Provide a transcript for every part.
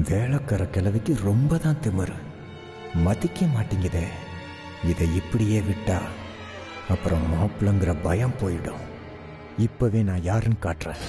வேலைக்கார கிழவிக்கு ரொம்ப தான் திமிரு, மதிக்க மாட்டேங்குதே. இதை இப்படியே விட்டா அப்புறம் மாப்பிள்ளைங்கிற பயம் போயிடும். இப்பவே நான் யாருன்னு காட்டுறேன்.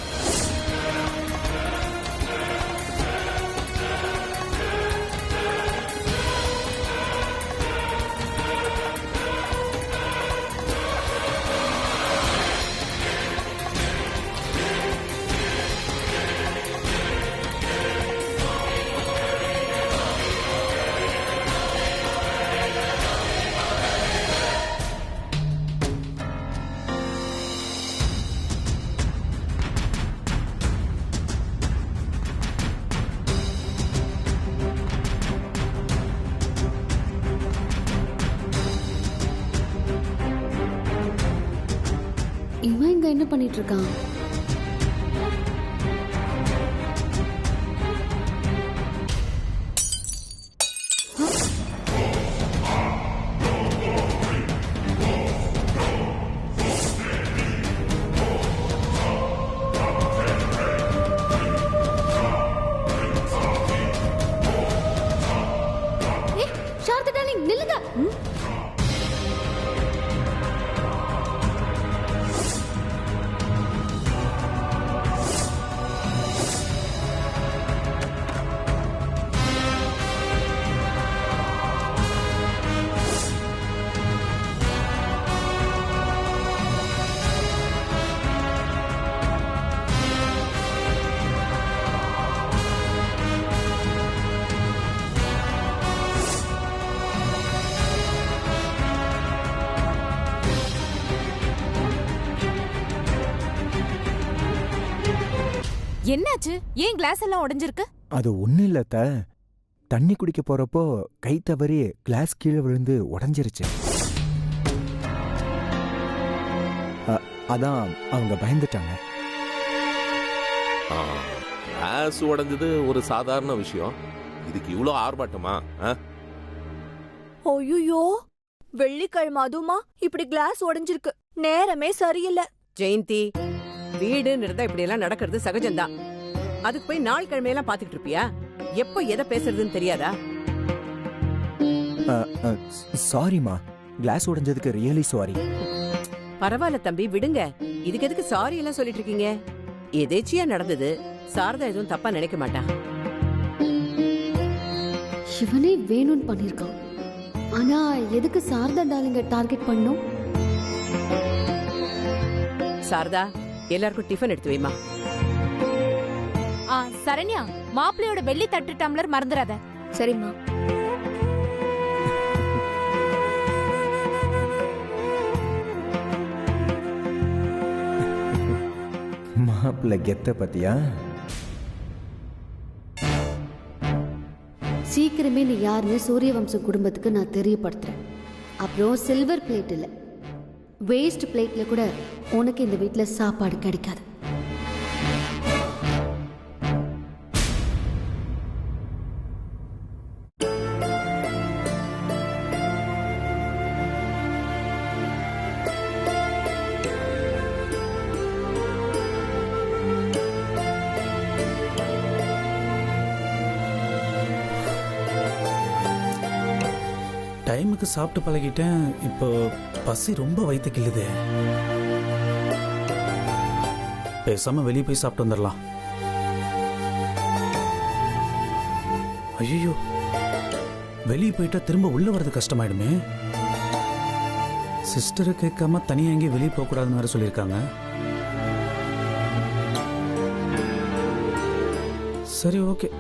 இவன் இங்க என்ன பண்ணிட்டு இருக்கான்? சாரதா டார்லிங், நில்லுங்க. என்னாச்சு? ஏன் கிளாஸ் எல்லாம் உடைஞ்சிருக்கு? அது ஒன்றும் இல்லை அத்தை. தண்ணி குடிக்க போறப்போ கை தவறி கிளாஸ் கீழே விழுந்து உடஞ்சிருச்சு. அதான் அவங்க பயந்துட்டாங்க. கிளாஸ் உடைஞ்சது ஒரு சாதாரண விஷயம், இதுக்கு இவ்ளோ ஆர்ப்பாட்டமா? ஐயோ, வெள்ளிக்கிழமை அதுமா இப்படி கிளாஸ் உடைஞ்சிருக்கு. நேரமே சரியில்லை. ஜெயந்தி, வீடுன்னு இருந்தா இப்படி எல்லாம் நடக்கிறது சகஜம்தான். அதுக்கு போய் நாள் கிழமையெல்லாம் பாத்துக்கிட்டு இருப்பியா? எப்ப எதை பேசுறதுன்னு தெரியாதா? சாரிமா, கிளாஸ் உடைஞ்சதுக்கு ரியலி சாரி. பரவாயில்ல தம்பி, விடுங்க. இதுக்கு எதுக்கு சாரி எல்லாம் சொல்லிட்டு இருக்கீங்க? எதேச்சியா நடந்தது. சாரதா எதுவும் தப்பா நினைக்க மாட்டா. இவனே வேணும்னு பண்ணிருக்கான். ஆனா எதுக்கு சாரதா டார்லிங்க டார்கெட் பண்ணும்? சாரதா, எல்லாருக்கும் டிஃபன் எடுத்து வைமா. சரண்யா, மாப்பிள்ளையோட வெள்ளி தட்டு டம்ளர் மறந்துடாத. சரிம்மா. மாப்பிள்ளை கெத்த பத்தியா? சீக்கிரமே நீ யாருன்னு சூரியவம்சம் குடும்பத்துக்கு நான் தெரியப்படுத்துறேன். அப்புறம் சில்வர் பிளேட் இல்ல, வேஸ்ட் பிளேட்ல கூட உனக்கு இந்த வீட்டுல சாப்பாடு கிடைக்காது. டைமுக்கு சாப்பிட்டு பழகிட்டேன். இப்போ பசி ரொம்ப வயிற்று கிள்ளுது. பேசாம வெளியே போய் சாப்பிட்டு வந்துடலாம். ஐயோ, வெளியே போயிட்டா திரும்ப உள்ள வர்றது கஷ்டமாயிடுமே. சிஸ்டரை கேட்காம தனியா எங்கேயும் வெளியே போக கூடாதுன்னு வேற சொல்லியிருக்காங்க. சரி, ஓகே.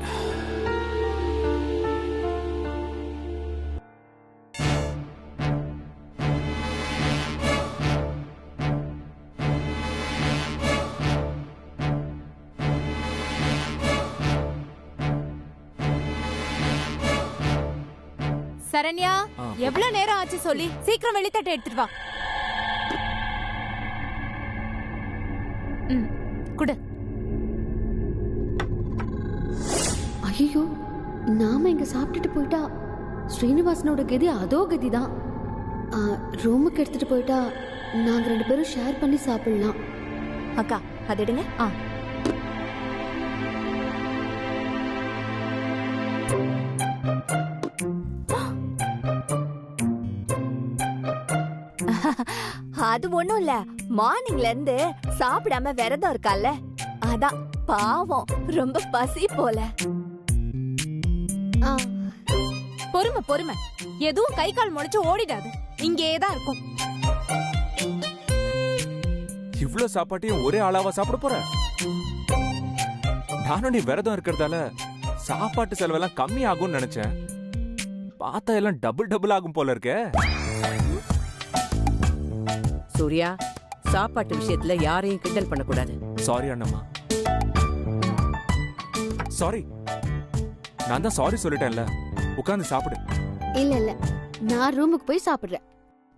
சரண்யா, எவ்வளவு நேரம் ஆச்சு சொல்லி? சீக்கிரம் வெளித்தட்டை எடுத்துட்டு வா. குடு. ஐயோ, நாம இங்க சாப்பிட்டுட்டு போயிட்டா ஸ்ரீனிவாசனோட கதி அதோ கதிதான். ரூமுக்கு எடுத்துட்டு போயிட்டா நாங்க 2 பேரும் ஷேர் பண்ணி சாப்பிடலாம். அக்கா, அது எடுங்க. அது ஒண்ணும் இல்ல, மார்னிங்ல இருந்து சாப்பிடாம விரதம் இருக்கால, அதான் பாவம் ரொம்ப பசி போல. ஆ, பொறுமை பொறுமை, எதுவும் கை கால் முளைச்சு ஓடிடாது, இங்கேயே தான் இருக்கும். இவ்ளோ சாப்பாட்டையும் ஒரே அளவா சாப்பிட போற? நானும் நீ விரதம் இருக்கிறதால சாப்பாட்டு செலவெல்லாம் கம்மி ஆகும்னு நினைச்சேன். பார்த்தா எல்லாம் டபுள் ஆகும் போல இருக்கே. சூர்யா, சாப்பாட்டு விஷயத்துல யாரையும் கிண்டல் பண்ணக்கூடாது. Sorry Annamma, sorry. நான் தான் சாரி சொல்லிட்டேன்ல, உட்கார்ந்து சாப்பிடு. இல்ல இல்ல, நான் ரூமுக்கு போய் சாப்பிடுறேன்.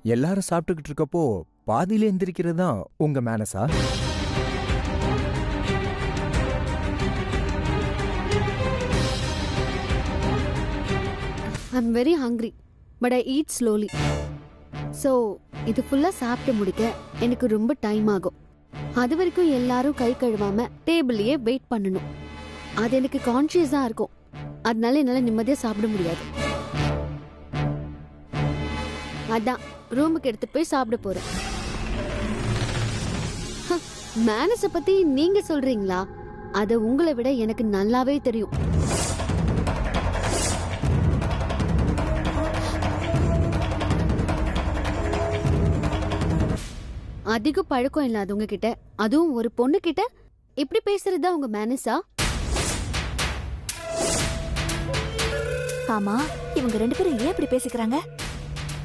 எல்லாரும் சாப்பிட்டுக்கிட்டு இருக்கப்போ பாதியில எந்திரிக்கிறது தான் உங்க மேனஸா? I'm very hungry, but I eat slowly. So, இது ஃபுல்லா சாப்பிட்டு முடிக்க எனக்கு ரொம்ப டைம் ஆகும். அது வரைக்கும் எல்லாரும் கை கழுவாம டேபிள்லயே வெயிட் பண்ணணும். அது எனக்கு கான்ஷியஸா இருக்கும். அதனால என்னால நிம்மதியா சாப்பிட முடியாது. அதான் ரூமுக்கு எடுத்துட்டு போய் சாப்பிட போறேன். மேனஸ பத்தி நீங்க சொல்றீங்களா? அது உங்களை விட எனக்கு நல்லாவே தெரியும். அதிக பழக்கம் இல்லாதவங்க கிட்ட, அதுவும் ஒரு பொண்ணு கிட்ட இப்படி பேசுறதா உங்க மேனஸா? ஆமா, இவங்க 2 பேரும் ஏன் இப்படி பேசிக்கிறாங்க?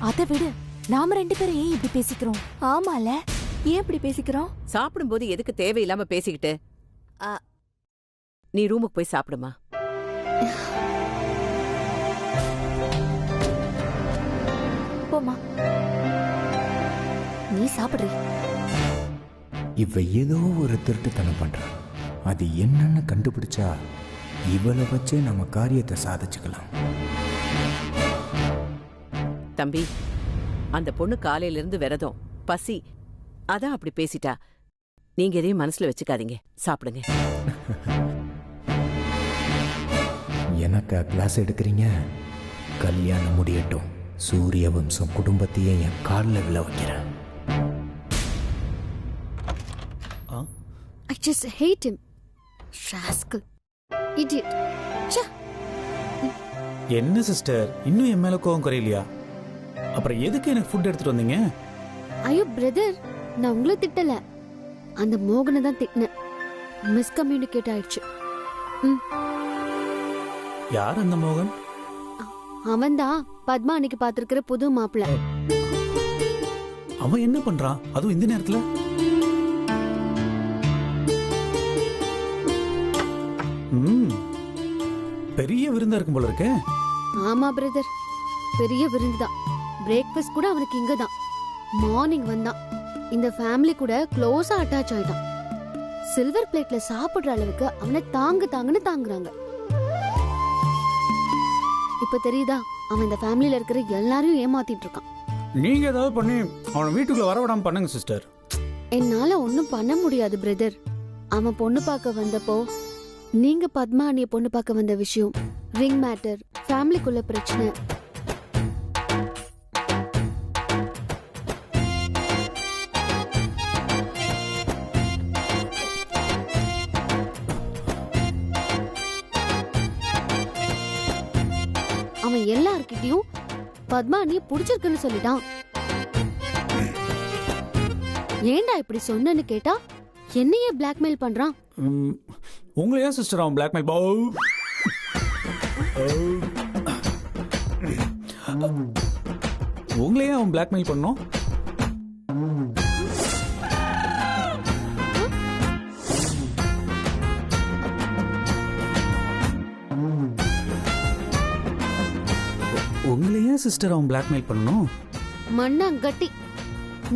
அதை விடு, நாம 2 பேரும் ஏன் இப்படி பேசிக்கிறோம்? ஆமால, ஏன் இப்படி பேசிக்கிறோம்? சாப்பிடும்போது எதுக்கு தேவையில்லாம பேசிக்கிட்டு? நீ ரூமுக்கு போய் சாப்பிடுமா. போமா, நீ சாப்பிடுறீ. இவ ஏதோ ஒரு திருட்டுத்தனம் பண்றான். அது என்னன்னு கண்டுபிடிச்சா இவளை வச்சே நம்ம காரியத்தை சாதிச்சுக்கலாம். தம்பி, அந்த பொண்ணு காலையில இருந்து விரதம், பசி, அதான் அப்படி பேசிட்டா. நீங்க எதையும் மனசுல வச்சுக்காதீங்க, சாப்பிடுங்க. எனக்கா கிளாஸ் எடுக்கிறீங்க? கல்யாணம் முடியட்டும், சூரிய வம்சம் குடும்பத்தையே என் காலில் விழ வைக்கிறேன். I just hate him. Rascal. Idiot. ச்சே. என்ன சிஸ்டர், இன்னும் என் மேல கோவம் குறையலையா? அப்புறம் எதுக்கு எனக்கு ஃபுட் எடுத்துட்டு வந்தீங்க? ஐயோ பிரதர், நான் உங்களை திட்டல, அந்த மோகனை தான் திட்டினேன். மிஸ்கம்யூனிகேட் ஆயிடுச்சு. யார் அந்த மோகன்? அவன்தான் பத்மா அன்னைக்கு பார்த்திருக்கிற புது மாப்பிள்ள. அவன் என்ன பண்றான், அதுவும் இந்த நேரத்துல? பெரிய விருந்தா இருக்கும் போல இருக்க. ஆமா பிரதர், பெரிய விருந்துதான். பிரேக்ஃபாஸ்ட் கூட அவனுக்கு இங்க தான். மார்னிங் வந்தான், இந்த ஃபேமிலி கூட க்ளோஸா அட்டாச் ஆயிட்டான். சில்வர் பிளேட்ல சாப்பிடுற அளவுக்கு அவனை தாங்குன்னு தாங்குறாங்க. இப்ப தெரியுதா, அவன் இந்த ஃபேமிலில இருக்கிற எல்லாரையும் ஏமாத்திட்டு இருக்கான். நீங்க ஏதாவது பண்ணி அவனை வீட்டுக்குள்ள வரவிடாம பண்ணுங்க சிஸ்டர். என்னால ஒன்னும் பண்ண முடியாது பிரதர். அவன் பொண்ணு பார்க்க வந்தப்போ நீங்க பத்மா அண்ணிய பொண்ணு பார்க்க வந்த விஷயம், ரிங் மேட்டர், ஃபேமிலிக்குள்ள பிரச்சனை, அவன் எல்லார்கிட்டயும் பத்மா அண்ணிய புடிச்சிருக்குன்னு சொல்லிட்டான். ஏண்டா இப்படி சொன்னேன்னு கேட்டா என்னையே பிளாக்மெயில் பண்றான். உங்களையா சிஸ்டர் அவன் பிளாக்மெயில் உங்களையே அவன் பிளாக்மெயில் பண்ணோம்? உங்களையே சிஸ்டர் அவன் பிளாக்மெயில் பண்ணணும்? மண்ணாங்கட்டி,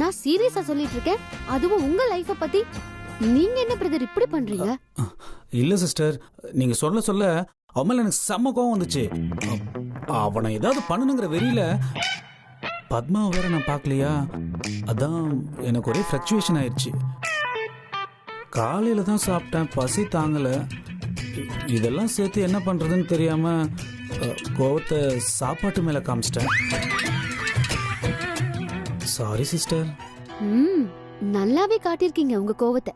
நான் சீரியஸா சொல்லிட்டு இருக்கேன். அதுவும் உங்க லைஃப பத்தி. நீங்க என்ன பிரதர் இப்படி பண்றீங்க? இல்ல சிஸ்டர், நீங்க சொல்ல சொல்ல அவன் எனக்கு செம்ம கோவம் வந்துச்சு. அவனை ஏதாவது பண்ணணுங்கிற வெறியில பத்மா வேற நான் பார்க்கலையா, அதான் எனக்கு ஒரே ஃப்ளக்சுவேஷன் ஆயிடுச்சு. காலையில தான் சாப்பிட்டேன், பசி தாங்கல. இதெல்லாம் சேர்த்து என்ன பண்றதுன்னு தெரியாம கோவத்தை சாப்பாட்டு மேல காமிச்சிட்டேன். Sorry sister. நல்லாவே காட்டியிருக்கீங்க உங்க கோவத்தை.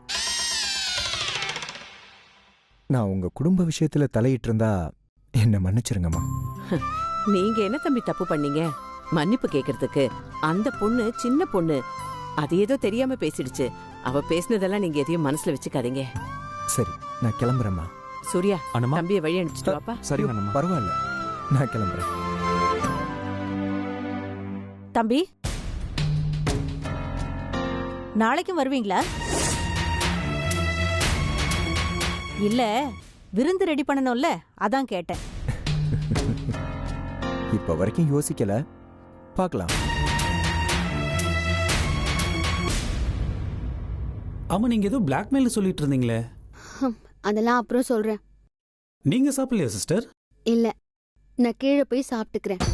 நான் உங்க குடும்ப விஷயத்துல தலையிட்டு இருந்தா என்ன மன்னிச்சிருங்கம்மா. நீங்க என்ன தம்பி தப்பு பண்ணீங்க? மன்னிப்பு கேக்குறதுக்கு அந்த பொண்ணு சின்ன பொண்ணு, அது ஏதோ தெரியாம பேசிடுச்சு. அவ பேசினதெல்லாம் நீங்க எதையும் மனசுல வச்சுக்காதீங்க. சரி, நான் கிளம்புறேம்மா. சூர்யா, அண்ணம்மா. தம்பியை வழி அனுப்பிச்சிட்டு வாப்பா. சரிங்க அண்ணம்மா. பரவாயில்ல, நான் கிளம்புறேன். தம்பி, நாளைக்கும் வருவீங்களா? இல்ல, விருந்து ரெடி பண்ணணும்ல, அதான் கேட்டேன். இப்ப வரைக்கும் யோசிக்கல, பார்க்கலாம். ஆமா, நீங்க ஏதோ பிளாக்மெயில் சொல்லிட்டு இருந்தீங்களே. அதெல்லாம் அப்புறம் சொல்றேன். நீங்க சாப்பிடலையா சிஸ்டர்? இல்ல, நான் கீழே போய் சாப்பிட்டுக்கிறேன்.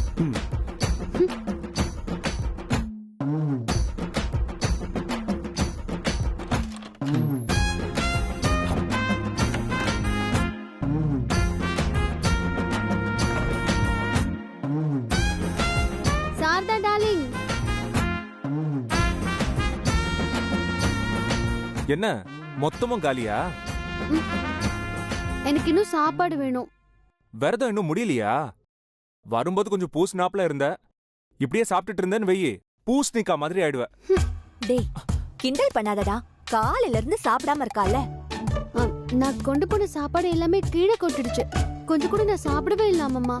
சாரதா டார்லிங், என்ன மொத்தமும் காலியா? எனக்கு இன்னும் சாப்பாடு வேணும். விரதம் இன்னும் முடியலையா? வரும்போது கொஞ்சம் பூஸ்னாப்ல இருந்த, இப்படியே சாப்பிட்டுட்டு இருந்தேன்னு வெயி பூஸ்னிக்கா மாதிரி ஆயிடுவ. டேய், கிண்டல் பண்ணாதடா. காலையில இருந்து சாப்பிடாம இருக்கால. நான் கொண்டு போன சாப்பாடு எல்லாமே கீழே கொட்டிடுச்சு. கொஞ்சம் கூட நான் சாப்பிடவே இல்லாமம்மா.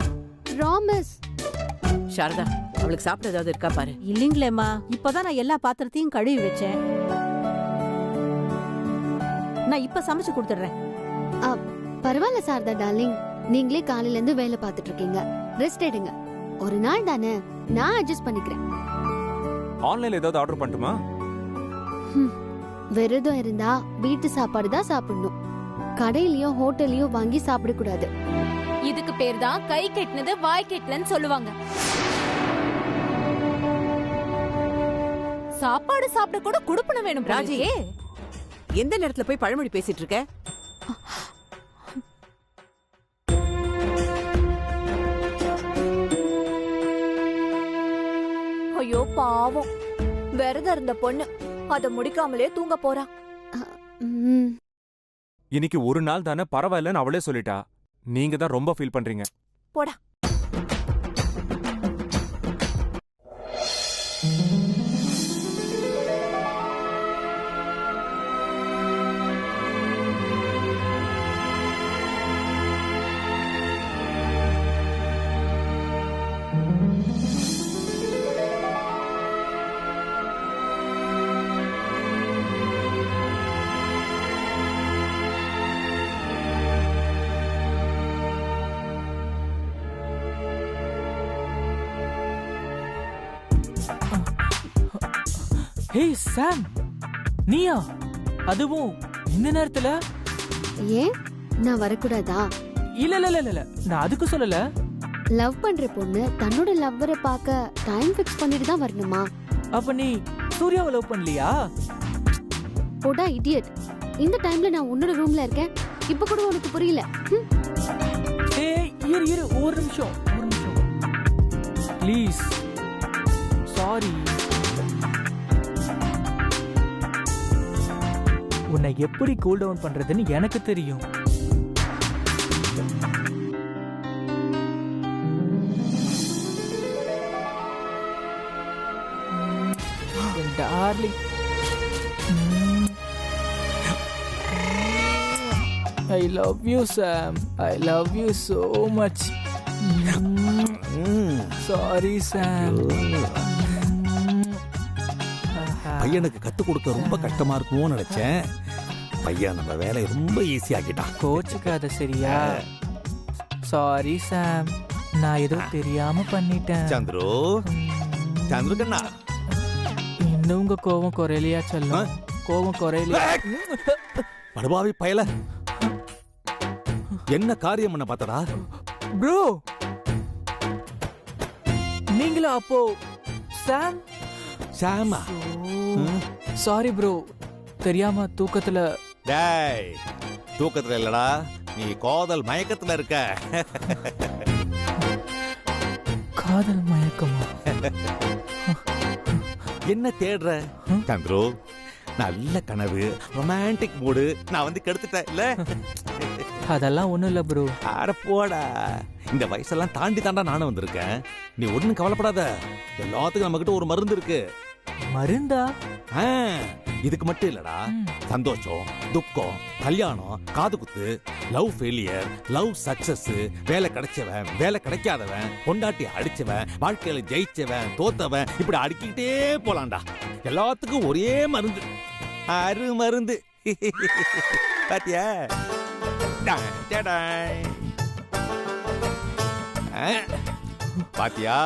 ப்ராமிஸ். சாரதா, அவளுக்கு சாப்பிட ஏதாவது இருக்கா பாரு. இல்லீங்களேம்மா, இப்பதான் நான் எல்லா பாத்திரத்தையும் கழுவி வச்சேன். நான் இப்ப சமைச்சு கொடுத்துடுறேன். பரவாயில்ல சாரதா டார்லிங், நீங்களே காலையில இருந்து வேலை பார்த்துட்டு இருக்கீங்க. ரெஸ்ட் எடுங்க. ஒரு நாள் தானே, நான் அட்ஜஸ்ட் பண்ணிக்கிறேன். ஆன்லைன்ல ஏதாவது ஆர்டர் பண்ணட்டுமா? விரதம் இருந்தா வீட்டு சாப்பாடு தான் சாப்பிடணும். கடையிலயும் ஹோட்டல்லயும் வாங்கி சாப்பிடக்கூடாது. இதுக்கு பேர் தான் கை கெட்டினது வாய் கெட்டலன்னு சொல்லுவாங்க. சாப்பாடு சாப்பிட கூட குடுப்பன வேணும். ராஜி, எந்த நேரத்துல போய் பழமொழி பேசிட்டு இருக்க? ஐயோ பாவம், விரதம் இருந்த பொண்ணு அத முடிக்காமலே தூங்க போறா. இன்னைக்கு ஒரு நாள் தானே, பரவாயில்லன்னு அவளே சொல்லிட்டா. நீங்க தான் ரொம்ப ஃபீல் பண்றீங்க. போடா. ஹே சாம், நீயா? அதுவும் இந்த நேரத்துல? ஏன், நான் வரக்கூடாதா? இல்ல இல்ல இல்ல இல்ல, நான் அதுக்கு சொல்லல. லவ் பண்ற பொண்ணு தன்னோட லவ்வரை பார்க்க டைம் ஃபிக்ஸ் பண்ணிட்டு தான் வரணுமா? அப்ப நீ சூர்யாவை லவ் பண்ணலையா? போடா இடியட். இந்த டைம்ல நான் உன்னோட ரூம்ல இருக்கேன். இப்ப கூட உனக்கு புரியல? ஏய், இரு ஒரு நிமிஷம் ப்ளீஸ். சாரி. உன்னை எப்படி கூல் டவுன் பண்றதுன்னு எனக்கு தெரியும். Darling, I love you Sam, I love you so much. Sorry Sam. பையனுக்கு கத்து கொடுக்க ரொம்ப கஷ்டமா இருக்குமோன்னு நினைச்சேன். பையன் நம்ம வேலையை ரொம்ப ஈஸி ஆக்கிட்டான். கோச்சுக்காத சரியா? சாரி சாம், நான் ஏதோ தெரியாம பண்ணிட்டேன். சந்துரு, சந்துரு கண்ணா, இன்னும் உங்க கோவம் குறையலையா? சொல்லும் கோவம் குறையலையா? படுபாவி பயல, என்ன காரியம் பண்ண பார்த்தடா? ப்ரோ, நீங்களா அப்போ சாம்? சாமா? சாரி ப்ரோ, தெரியாம தூக்கத்துல. டேய், தூக்கத்துல இல்லடா, நீ காதல் மயக்கத்துல இருக்க. காதல் மயக்கமா? என்ன தேடுற? சந்துரு, நல்ல கனவு, ரொமான்டிக் மூடு நான் வந்து கெடுத்துட்டேன் இல்ல? அதெல்லாம் ஒண்ணும் இல்ல ப்ரோ. அட போடா, இந்த வயசெல்லாம் தாண்டி தாண்டா நானும் வந்திருக்கேன். நீ ஒண்ணும் கவலைப்படாத, எல்லாத்துக்கும் நம்ம கிட்ட ஒரு மருந்து இருக்கு. மருந்தா? இதுக்கு மட்டும் இல்லடா, சந்தோஷம், துக்கம், கல்யாணம், காது குத்து, லவ் ஃபெயிலியர், லவ் சக்சஸ், வேலை கிடைச்சவன், வேலை கிடைக்காதவன், பொண்டாட்டி அடிச்சவன், வாழ்க்கையில ஜெயிச்சவன், தோத்தவன், இப்படி அடுக்கிட்டே போலாம்டா. எல்லாத்துக்கும் ஒரே மருந்து, அரு மருந்து. பாத்தியா? பாத்தியா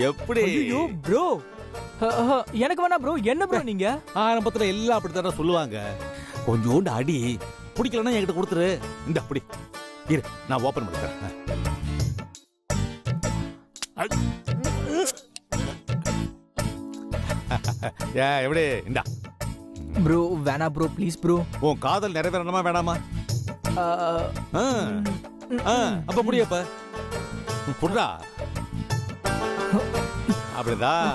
எப்படி? ப்ரோ எனக்கு வேணா ப்ரோ. என்ன ப்ரோ நீங்க? ஆரம்பத்துல எல்லாம் அப்படித்தான் சொல்லுவாங்க. கொஞ்சோண்டு அடி, பிடிக்கலன்னா என்கிட்ட கொடுத்துரு. இந்த அப்படி இரு, நான் ஓபன் பண்ணிக்கிறேன். எப்படி? இந்தா ப்ரோ. வேணா ப்ரோ, ப்ளீஸ் ப்ரோ. உன் காதல் நிறைவேறணுமா வேணாமா? அப்ப முடியப்ப புடுறா. அப்படிதான்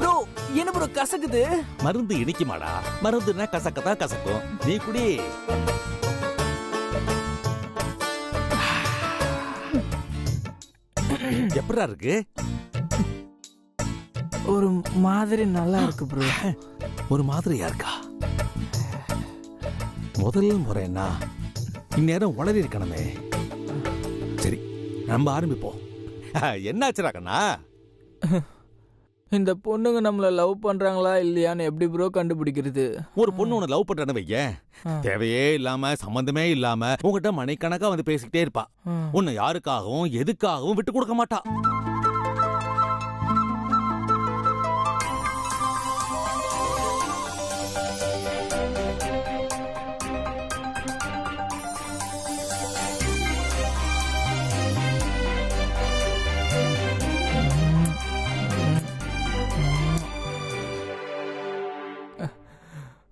ப்ரோ. என்ன ப்ரோ கசக்குது? மருந்து இனிக்குமாடா? மருந்துனா கசக்கத்தான் கசக்கும். நீ குடி. எப்படா இருக்கு? ஒரு மாதிரி நல்லா இருக்கு ப்ரோ. ஒரு மாதிரியா இருக்கா? முதல் முறைன்னா இந்நேரம் உளறி இருக்கணுமே. சரி, நம்ம ஆரம்பிப்போம். என்னாச்சுடா கண்ணா? இந்த பொண்ணுங்க நம்மள லவ் பண்றாங்களா இல்லையான்னு எப்படி ப்ரோ கண்டுபிடிக்கிறது? ஒரு பொண்ணு உன்னை லவ் பண்றேன்னு வைய, தேவையே இல்லாம சம்பந்தமே இல்லாம உங்ககிட்ட மணிக்கணக்கா வந்து பேசிக்கிட்டே இருப்பா. உன்னை யாருக்காகவும் எதுக்காகவும் விட்டு கொடுக்க மாட்டா.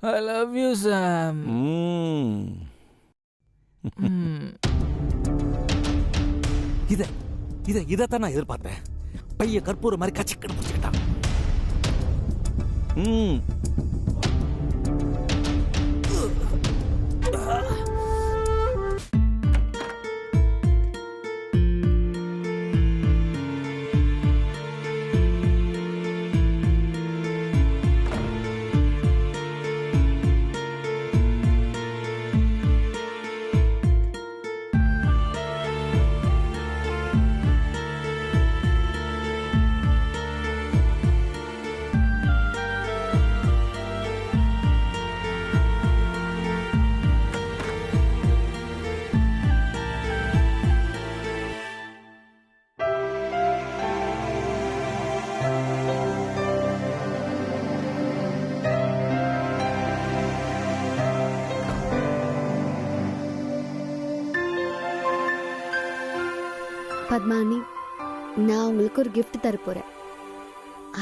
I love you, Sam. இதத்தான் நான் எதிர்பார்த்தேன். பைய கற்பூர மாதிரி கச்சிக்கன்னு பிடிச்சுக்கிட்டான். பத்மானி, நான் உங்களுக்கு ஒரு கிஃப்ட் தர போறேன்.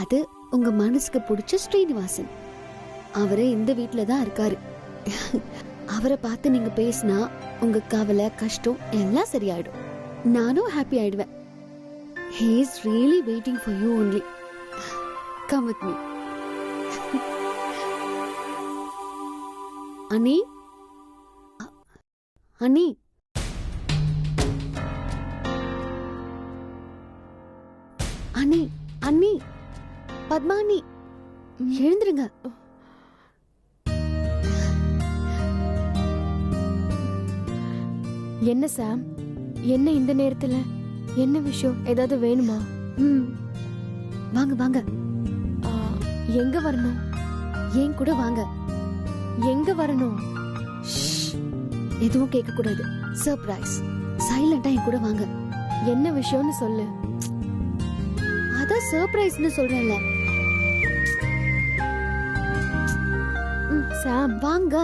அது உங்க மனசுக்கு பிடிச்ச ஸ்ரீனிவாசன். அவரே இந்த வீட்டில தான் இருக்காரு. அவரை பார்த்து நீங்க பேசினா உங்க கவலை கஷ்டம் எல்லாம் சரியாயிடும். நானும் ஹாப்பி ஆயிடுவேன். He is really waiting for you only. Come with me. Annie? Annie? அண்ணி, அண்ணி, பத்மானி, எழுந்துருங்க. என்ன சாம், என்ன இந்த நேரத்துல? என்ன விஷயம்? ஏதாவது வேணுமா? வாங்க வாங்க. எங்க வரணும்? ஏன் கூட வாங்க. எங்க வரணும்? எதுவும் கேட்க கூடாது. சர்ப்ரைஸ். சைலண்டா என் கூட வாங்க. என்ன விஷயம்னு சொல்லு. அதான் சர்ப்ரைஸ்னு சொல்றேன்ல. சாம் வாங்க.